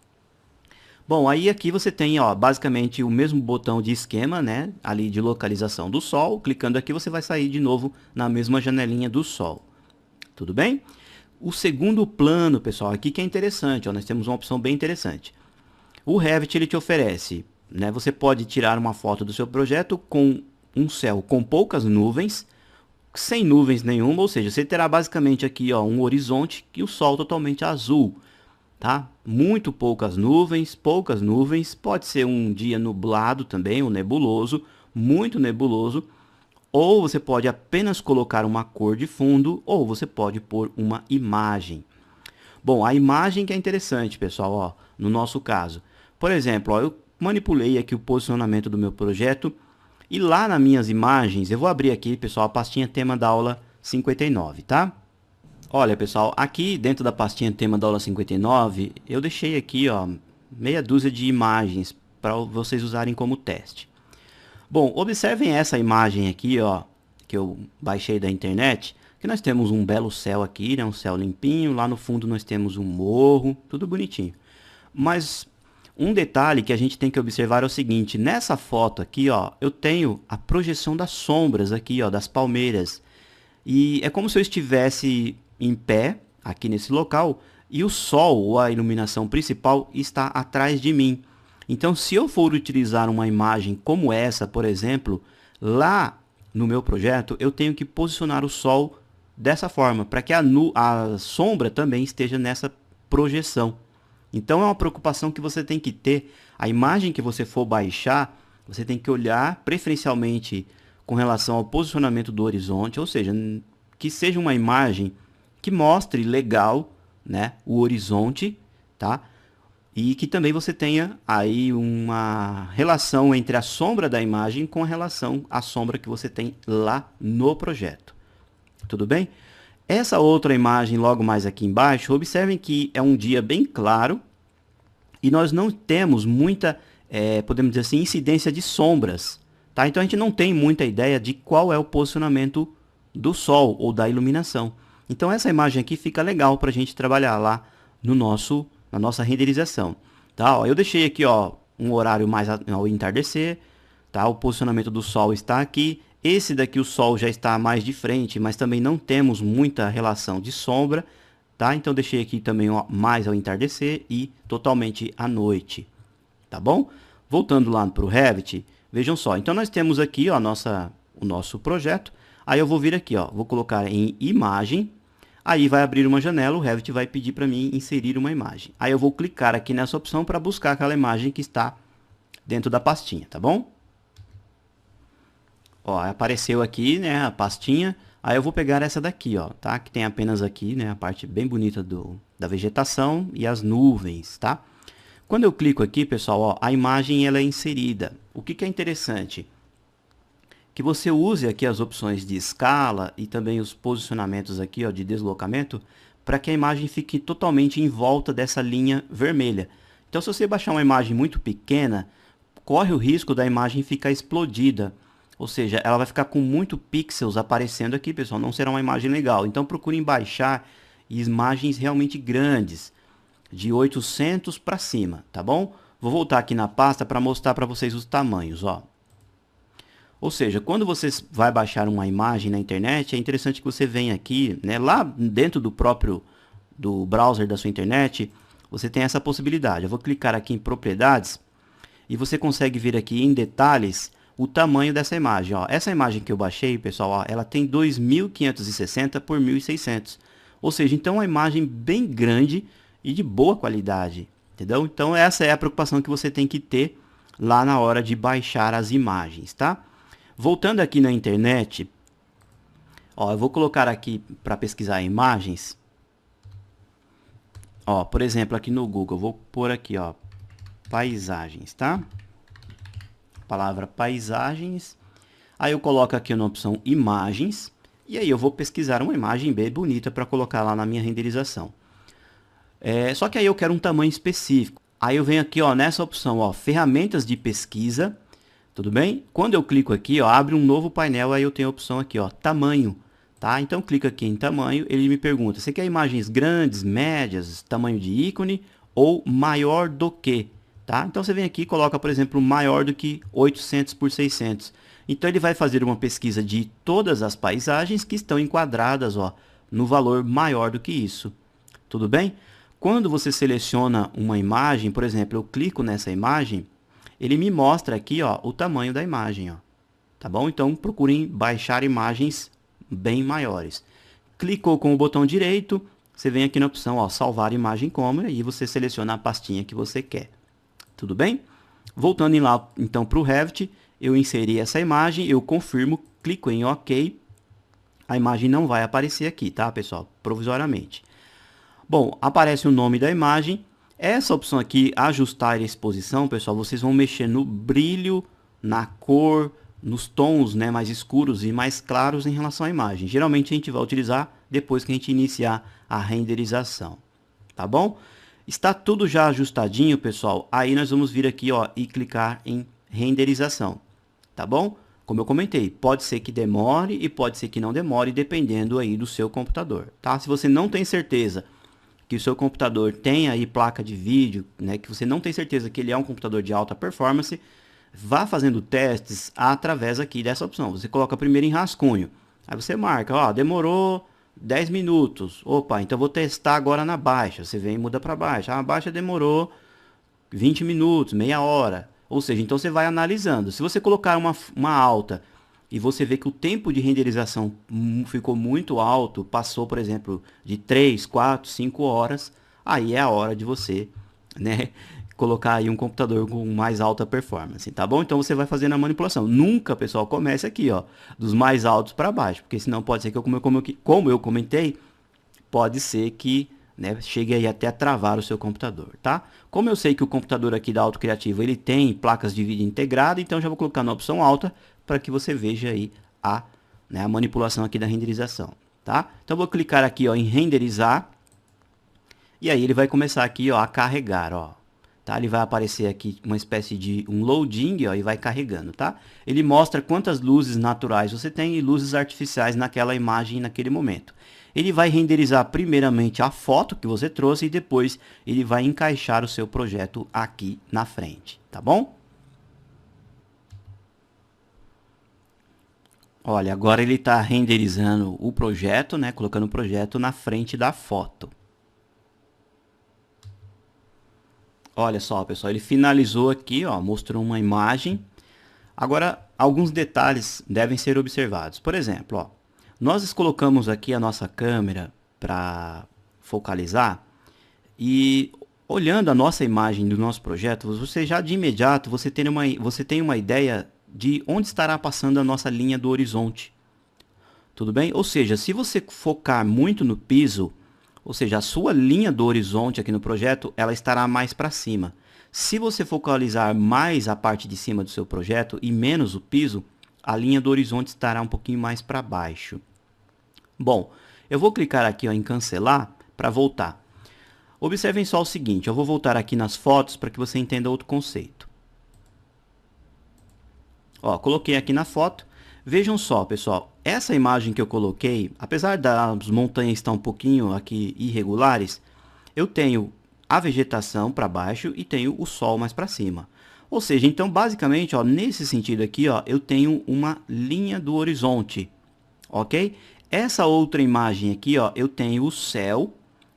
Bom, aí aqui você tem, ó, basicamente o mesmo botão de esquema, né, ali de localização do sol. Clicando aqui você vai sair de novo na mesma janelinha do sol. Tudo bem? O segundo plano, pessoal, aqui que é interessante, ó, nós temos uma opção bem interessante. O Revit ele te oferece, né, você pode tirar uma foto do seu projeto com um céu com poucas nuvens, sem nuvens nenhuma, ou seja, você terá basicamente aqui, ó, um horizonte e o sol totalmente azul. tá? Muito poucas nuvens, pode ser um dia nublado também, ou nebuloso, muito nebuloso, ou você pode apenas colocar uma cor de fundo, ou você pode pôr uma imagem. Bom, a imagem que é interessante, pessoal, ó, no nosso caso. Por exemplo, ó, eu manipulei aqui o posicionamento do meu projeto e lá nas minhas imagens, eu vou abrir aqui, pessoal, a pastinha tema da aula 59, tá? Olha, pessoal, aqui dentro da pastinha tema da aula 59, eu deixei aqui, ó, meia dúzia de imagens para vocês usarem como teste. Bom, observem essa imagem aqui, ó, que eu baixei da internet, que nós temos um belo céu aqui, né, um céu limpinho, lá no fundo nós temos um morro, tudo bonitinho. Mas um detalhe que a gente tem que observar é o seguinte, nessa foto aqui, ó, eu tenho a projeção das sombras aqui, ó, das palmeiras. E é como se eu estivesse em pé, aqui nesse local, e o sol, ou a iluminação principal, está atrás de mim. Então, se eu for utilizar uma imagem como essa, por exemplo, lá no meu projeto, eu tenho que posicionar o sol dessa forma, para que a sombra também esteja nessa projeção. Então, é uma preocupação que você tem que ter. A imagem que você for baixar, você tem que olhar preferencialmente com relação ao posicionamento do horizonte, ou seja, que seja uma imagem que mostre legal, né, o horizonte, tá? E que também você tenha aí uma relação entre a sombra da imagem com a relação à sombra que você tem lá no projeto. Tudo bem? Essa outra imagem logo mais aqui embaixo, observem que é um dia bem claro e nós não temos muita, podemos dizer assim, incidência de sombras. Tá? Então a gente não tem muita ideia de qual é o posicionamento do sol ou da iluminação. Então essa imagem aqui fica legal para a gente trabalhar lá no na nossa renderização. Tá? Ó, eu deixei aqui, ó, um horário mais ao entardecer. Tá? O posicionamento do sol está aqui. Esse daqui o sol já está mais de frente, mas também não temos muita relação de sombra. Tá? Então deixei aqui também, ó, mais ao entardecer e totalmente à noite. Tá bom? Voltando lá para o Revit, vejam só. Então nós temos aqui, ó, o nosso projeto. Aí eu vou vir aqui, ó, vou colocar em imagem. Aí vai abrir uma janela, o Revit vai pedir para mim inserir uma imagem. Aí eu vou clicar aqui nessa opção para buscar aquela imagem que está dentro da pastinha, tá bom? Ó, apareceu aqui, né, a pastinha. Aí eu vou pegar essa daqui, ó, tá? Que tem apenas aqui, né, a parte bem bonita da vegetação e as nuvens, tá? Quando eu clico aqui, pessoal, ó, a imagem ela é inserida. O que é interessante? Que você use aqui as opções de escala e também os posicionamentos aqui, ó, de deslocamento, para que a imagem fique totalmente em volta dessa linha vermelha. Então, se você baixar uma imagem muito pequena, corre o risco da imagem ficar explodida. Ou seja, ela vai ficar com muito pixels aparecendo aqui, pessoal. Não será uma imagem legal. Então, procurem baixar imagens realmente grandes, de 800 para cima, tá bom? Vou voltar aqui na pasta para mostrar para vocês os tamanhos, ó. Ou seja, quando você vai baixar uma imagem na internet, é interessante que você venha aqui, né, lá dentro do browser da sua internet, você tem essa possibilidade. Eu vou clicar aqui em propriedades e você consegue ver aqui em detalhes o tamanho dessa imagem. Ó. Essa imagem que eu baixei, pessoal, ó, ela tem 2560 por 1600. Ou seja, então é uma imagem bem grande e de boa qualidade, entendeu? Então essa é a preocupação que você tem que ter lá na hora de baixar as imagens, tá? Voltando aqui na internet, ó, eu vou colocar aqui para pesquisar imagens. Ó, por exemplo, aqui no Google, eu vou pôr aqui, ó, paisagens, tá? Palavra paisagens. Aí eu coloco aqui na opção imagens. E aí eu vou pesquisar uma imagem bem bonita para colocar lá na minha renderização. Só que aí eu quero um tamanho específico. Aí eu venho aqui, ó, nessa opção, ó, ferramentas de pesquisa. Tudo bem? Quando eu clico aqui, ó, abre um novo painel, aí eu tenho a opção aqui, ó, tamanho, tá? Então, clico aqui em tamanho, ele me pergunta, você quer imagens grandes, médias, tamanho de ícone ou maior do que, tá? Então, você vem aqui e coloca, por exemplo, maior do que 800 por 600. Então, ele vai fazer uma pesquisa de todas as paisagens que estão enquadradas, ó, no valor maior do que isso. Tudo bem? Quando você seleciona uma imagem, por exemplo, eu clico nessa imagem, ele me mostra aqui, ó, o tamanho da imagem, ó. Tá bom? Então, procurem baixar imagens bem maiores. Clicou com o botão direito, você vem aqui na opção, ó, salvar imagem como, e você seleciona a pastinha que você quer. Tudo bem? Voltando lá, então, para o Revit, eu inseri essa imagem, eu confirmo, clico em OK. A imagem não vai aparecer aqui, tá, pessoal? Provisoriamente. Bom, aparece o nome da imagem. Essa opção aqui, ajustar a exposição, pessoal, vocês vão mexer no brilho, na cor, nos tons, né, mais escuros e mais claros em relação à imagem. Geralmente a gente vai utilizar depois que a gente iniciar a renderização, tá bom? Está tudo já ajustadinho, pessoal. Aí nós vamos vir aqui, ó, e clicar em renderização, tá bom? Como eu comentei, pode ser que demore e pode ser que não demore, dependendo aí do seu computador, tá? Se você não tem certeza que o seu computador tem aí placa de vídeo, né, que você não tem certeza que ele é um computador de alta performance, vá fazendo testes através aqui dessa opção. Você coloca primeiro em rascunho, aí você marca, ó, demorou 10 minutos, opa, então vou testar agora na baixa. Você vem e muda para baixa, a baixa demorou 20 minutos, meia hora, ou seja, então você vai analisando. Se você colocar uma alta e você vê que o tempo de renderização ficou muito alto, passou, por exemplo, de 3, 4, 5 horas, aí é a hora de você, né, colocar aí um computador com mais alta performance, tá bom? Então você vai fazendo a manipulação. Nunca, pessoal, comece aqui, ó, dos mais altos para baixo, porque senão pode ser que, como eu comentei, pode ser que, né, chegue aí até a travar o seu computador, tá? Como eu sei que o computador aqui da Auto Criativo, ele tem placas de vídeo integrada, então já vou colocar na opção alta para que você veja aí né, a manipulação aqui da renderização, tá? Então vou clicar aqui, ó, em renderizar, e aí ele vai começar aqui, ó, a carregar, ó. Tá? Ele vai aparecer aqui uma espécie de um loading, ó, e vai carregando, tá? Ele mostra quantas luzes naturais você tem e luzes artificiais naquela imagem naquele momento. Ele vai renderizar primeiramente a foto que você trouxe e depois ele vai encaixar o seu projeto aqui na frente, tá bom? Olha, agora ele está renderizando o projeto, né? Colocando o projeto na frente da foto. Olha só, pessoal, ele finalizou aqui, ó, mostrou uma imagem. Agora, alguns detalhes devem ser observados. Por exemplo, ó, nós colocamos aqui a nossa câmera para focalizar e olhando a nossa imagem do nosso projeto, você já de imediato você tem uma ideia de onde estará passando a nossa linha do horizonte. Tudo bem? Ou seja, se você focar muito no piso, ou seja, a sua linha do horizonte aqui no projeto, ela estará mais para cima. Se você focalizar mais a parte de cima do seu projeto e menos o piso, a linha do horizonte estará um pouquinho mais para baixo. Bom, eu vou clicar aqui, ó, em cancelar para voltar. Observem só o seguinte, eu vou voltar aqui nas fotos para que você entenda outro conceito. Ó, coloquei aqui na foto. Vejam só, pessoal, essa imagem que eu coloquei, apesar das montanhas estar um pouquinho aqui irregulares, eu tenho a vegetação para baixo e tenho o sol mais para cima. Ou seja, então basicamente, ó, nesse sentido aqui, ó, eu tenho uma linha do horizonte, ok? Essa outra imagem aqui, ó, eu tenho o céu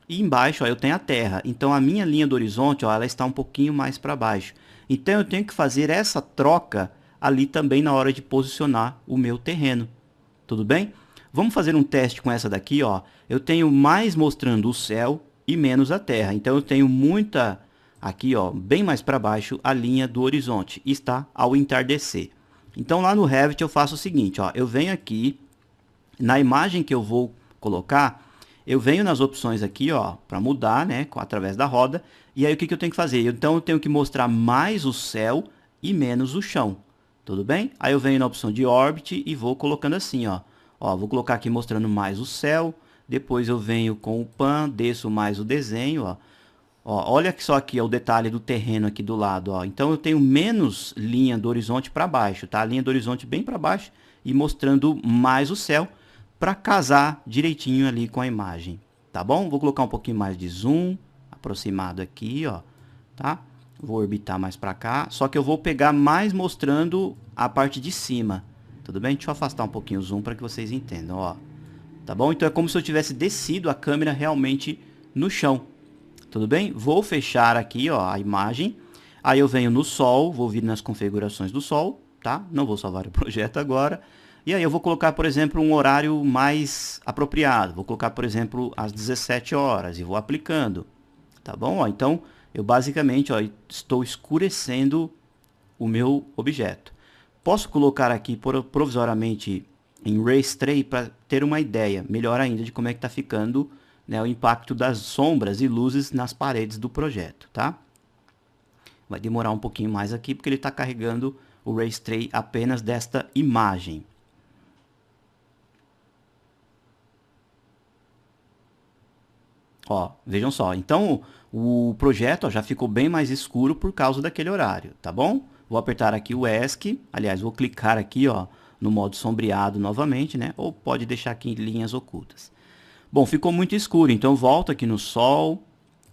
e embaixo, ó, eu tenho a terra. Então a minha linha do horizonte, ó, ela está um pouquinho mais para baixo. Então eu tenho que fazer essa troca ali também na hora de posicionar o meu terreno. Tudo bem? Vamos fazer um teste com essa daqui, ó. Eu tenho mais mostrando o céu e menos a terra. Então eu tenho muita aqui, ó, bem mais para baixo a linha do horizonte. Está ao entardecer. Então lá no Revit eu faço o seguinte, ó, eu venho aqui na imagem que eu vou colocar, eu venho nas opções aqui, ó, para mudar, né, através da roda. E aí o que eu tenho que fazer? Então eu tenho que mostrar mais o céu e menos o chão. Tudo bem? Aí eu venho na opção de Orbit e vou colocando assim, ó. Ó, vou colocar aqui mostrando mais o céu. Depois eu venho com o Pan, desço mais o desenho, ó. Ó, olha só aqui ó, o detalhe do terreno aqui do lado, ó. Então eu tenho menos linha do horizonte para baixo, tá? A linha do horizonte bem para baixo e mostrando mais o céu para casar direitinho ali com a imagem, tá bom? Vou colocar um pouquinho mais de zoom, aproximado aqui, ó, tá? Vou orbitar mais para cá, só que eu vou pegar mais mostrando a parte de cima, tudo bem? Deixa eu afastar um pouquinho o zoom para que vocês entendam, ó. Tá bom? Então é como se eu tivesse descido a câmera realmente no chão, tudo bem? Vou fechar aqui, ó, a imagem, aí eu venho no sol, vou vir nas configurações do sol, tá? Não vou salvar o projeto agora, E aí eu vou colocar, por exemplo, um horário mais apropriado. Vou colocar, por exemplo, às 17 horas e vou aplicando. Tá bom? Ó, então, eu basicamente ó, estou escurecendo o meu objeto. Posso colocar aqui provisoriamente em Race Tray para ter uma ideia melhor ainda de como é que está ficando, né, o impacto das sombras e luzes nas paredes do projeto. Tá? Vai demorar um pouquinho mais aqui porque ele está carregando o Race Tray apenas desta imagem. Ó, vejam só, então o projeto ó, já ficou bem mais escuro por causa daquele horário, tá bom? Vou apertar aqui o ESC, aliás, vou clicar aqui ó, no modo sombreado novamente, né? Ou pode deixar aqui em linhas ocultas. Bom, ficou muito escuro, então volto aqui no Sol,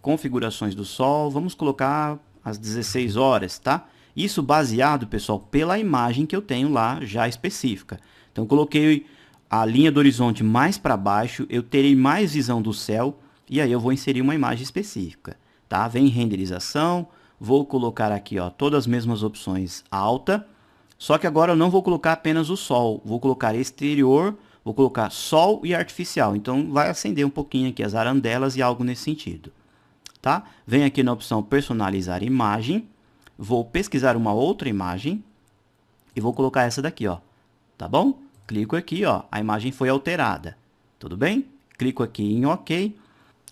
configurações do Sol, vamos colocar às 16 horas, tá? Isso baseado, pessoal, pela imagem que eu tenho lá já específica. Então, coloquei a linha do horizonte mais para baixo, eu terei mais visão do céu, e aí eu vou inserir uma imagem específica, tá? Vem renderização, vou colocar aqui, ó, todas as mesmas opções alta, só que agora eu não vou colocar apenas o sol, vou colocar exterior, vou colocar sol e artificial. Então vai acender um pouquinho aqui as arandelas e algo nesse sentido, tá? Vem aqui na opção personalizar imagem, vou pesquisar uma outra imagem e vou colocar essa daqui, ó, tá bom? Clico aqui, ó, a imagem foi alterada, tudo bem? Clico aqui em OK.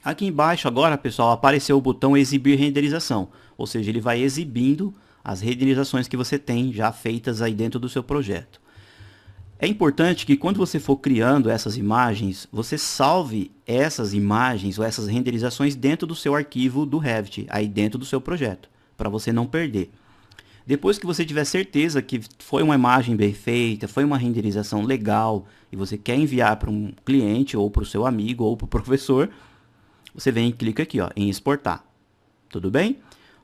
Aqui embaixo agora, pessoal, apareceu o botão exibir renderização, ou seja, ele vai exibindo as renderizações que você tem já feitas aí dentro do seu projeto. É importante que quando você for criando essas imagens, você salve essas imagens ou essas renderizações dentro do seu arquivo do Revit, aí dentro do seu projeto, para você não perder. Depois que você tiver certeza que foi uma imagem bem feita, foi uma renderização legal, e você quer enviar para um cliente, ou para o seu amigo, ou para o professor, você vem e clica aqui ó, em exportar. Tudo bem?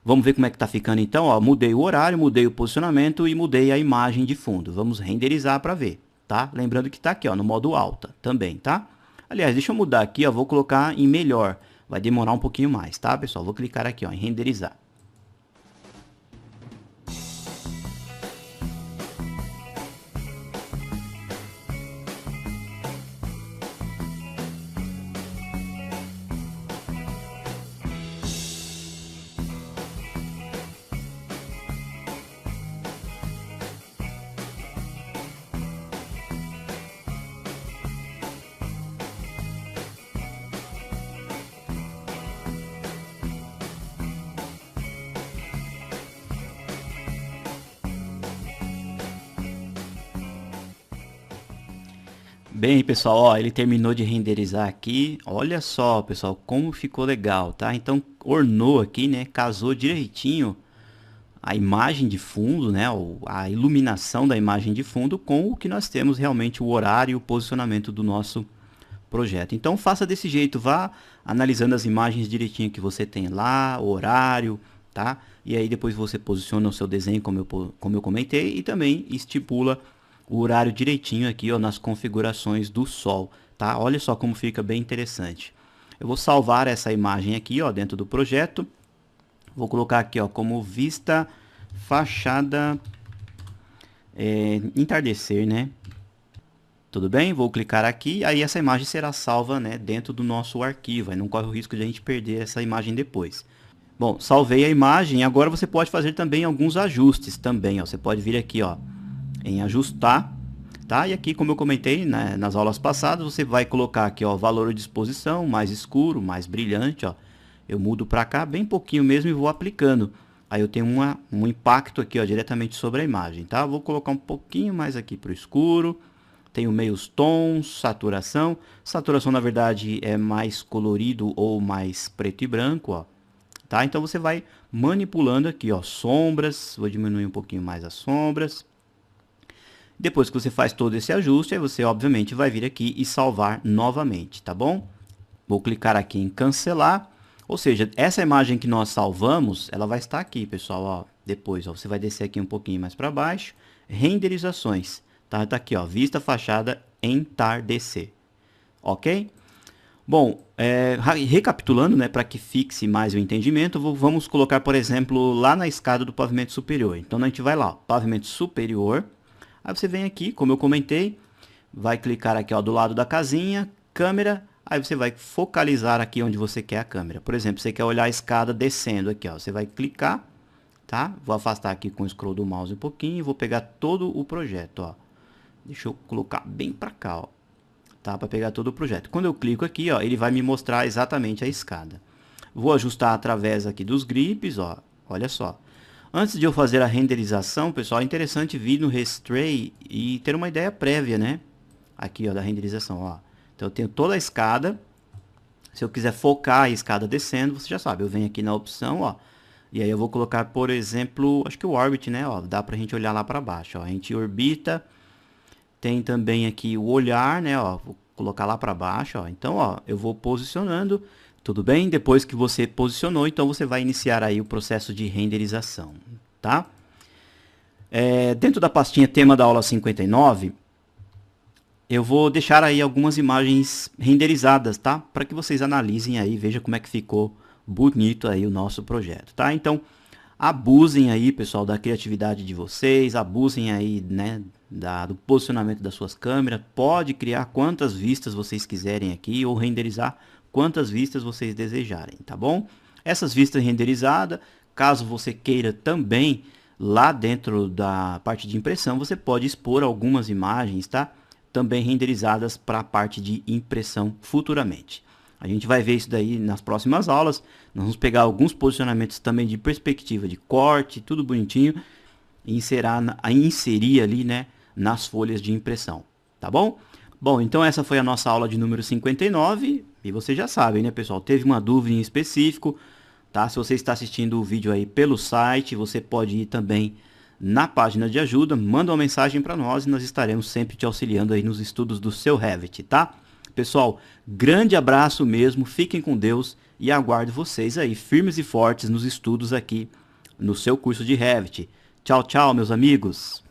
Vamos ver como é que está ficando então. Ó, mudei o horário, mudei o posicionamento e mudei a imagem de fundo. Vamos renderizar para ver. Tá? Lembrando que está aqui ó, no modo alta também. Tá? Aliás, deixa eu mudar aqui. Ó, vou colocar em melhor. Vai demorar um pouquinho mais. Tá, pessoal? Vou clicar aqui ó, em renderizar. Bem, pessoal, ó, ele terminou de renderizar aqui. Olha só, pessoal, como ficou legal, tá? Então, ornou aqui, né? Casou direitinho a imagem de fundo, né? A iluminação da imagem de fundo com o que nós temos realmente, o horário e o posicionamento do nosso projeto. Então, faça desse jeito, vá analisando as imagens direitinho que você tem lá, o horário, tá? E aí depois você posiciona o seu desenho, como eu comentei, e também estipula o horário direitinho aqui ó, nas configurações do sol, tá? Olha só como fica bem interessante. Eu vou salvar essa imagem aqui ó, dentro do projeto. Vou colocar aqui ó, como vista fachada entardecer, né? Tudo bem? Vou clicar aqui, aí essa imagem será salva né, dentro do nosso arquivo, aí não corre o risco de a gente perder essa imagem depois. Bom, salvei a imagem, agora você pode fazer também alguns ajustes também, ó. Você pode vir aqui ó, em ajustar, tá? E aqui, como eu comentei né, nas aulas passadas, você vai colocar aqui ó, valor de exposição, mais escuro, mais brilhante, ó. Eu mudo para cá bem pouquinho mesmo e vou aplicando. Aí eu tenho um impacto aqui ó, diretamente sobre a imagem, tá? Vou colocar um pouquinho mais aqui para o escuro. Tenho meios tons, saturação. Saturação, na verdade, é mais colorido ou mais preto e branco, ó. Tá? Então, você vai manipulando aqui, ó, sombras. Vou diminuir um pouquinho mais as sombras. Depois que você faz todo esse ajuste, aí você, obviamente, vai vir aqui e salvar novamente, tá bom? Vou clicar aqui em cancelar. Ou seja, essa imagem que nós salvamos, ela vai estar aqui, pessoal, ó. Depois, ó, você vai descer aqui um pouquinho mais para baixo. Renderizações. Tá aqui, ó, vista fachada entardecer. Ok? Bom, recapitulando, né, para que fixe mais o entendimento, vamos colocar, por exemplo, lá na escada do pavimento superior. Então, a gente vai lá, ó, pavimento superior. Aí você vem aqui, como eu comentei, vai clicar aqui, ó, do lado da casinha, câmera, aí você vai focalizar aqui onde você quer a câmera. Por exemplo, você quer olhar a escada descendo aqui, ó, você vai clicar, tá? Vou afastar aqui com o scroll do mouse um pouquinho e vou pegar todo o projeto, ó. Deixa eu colocar bem para cá, ó, tá? Para pegar todo o projeto. Quando eu clico aqui, ó, ele vai me mostrar exatamente a escada. Vou ajustar através aqui dos grips, ó. Olha só. Antes de eu fazer a renderização, pessoal, é interessante vir no Restray e ter uma ideia prévia, né? Aqui, ó, da renderização, ó. Então eu tenho toda a escada. Se eu quiser focar a escada descendo, você já sabe, eu venho aqui na opção, ó. E aí eu vou colocar, por exemplo, acho que o Orbit, né, ó, dá pra gente olhar lá para baixo, ó. A gente orbita. Tem também aqui o olhar, né, ó, vou colocar lá para baixo, ó. Então, ó, eu vou posicionando, tudo bem? Depois que você posicionou, então você vai iniciar aí o processo de renderização, tá? Dentro da pastinha tema da aula 59, eu vou deixar aí algumas imagens renderizadas, tá? Para que vocês analisem aí, vejam como é que ficou bonito aí o nosso projeto, tá? Então, abusem aí, pessoal, da criatividade de vocês, abusem aí, né, do posicionamento das suas câmeras. Pode criar quantas vistas vocês quiserem aqui ou renderizar quantas vistas vocês desejarem, tá bom? Essas vistas renderizadas, caso você queira também, lá dentro da parte de impressão, você pode expor algumas imagens, tá? Também renderizadas para a parte de impressão futuramente. A gente vai ver isso daí nas próximas aulas. Nós vamos pegar alguns posicionamentos também de perspectiva de corte, tudo bonitinho, e inserir ali, né, nas folhas de impressão, tá bom? Bom, então essa foi a nossa aula de número 59, e vocês já sabem, né, pessoal? Teve uma dúvida em específico, tá? Se você está assistindo o vídeo aí pelo site, você pode ir também na página de ajuda, manda uma mensagem para nós e nós estaremos sempre te auxiliando aí nos estudos do seu Revit, tá? Pessoal, grande abraço mesmo, fiquem com Deus e aguardo vocês aí firmes e fortes nos estudos aqui no seu curso de Revit. Tchau, tchau, meus amigos!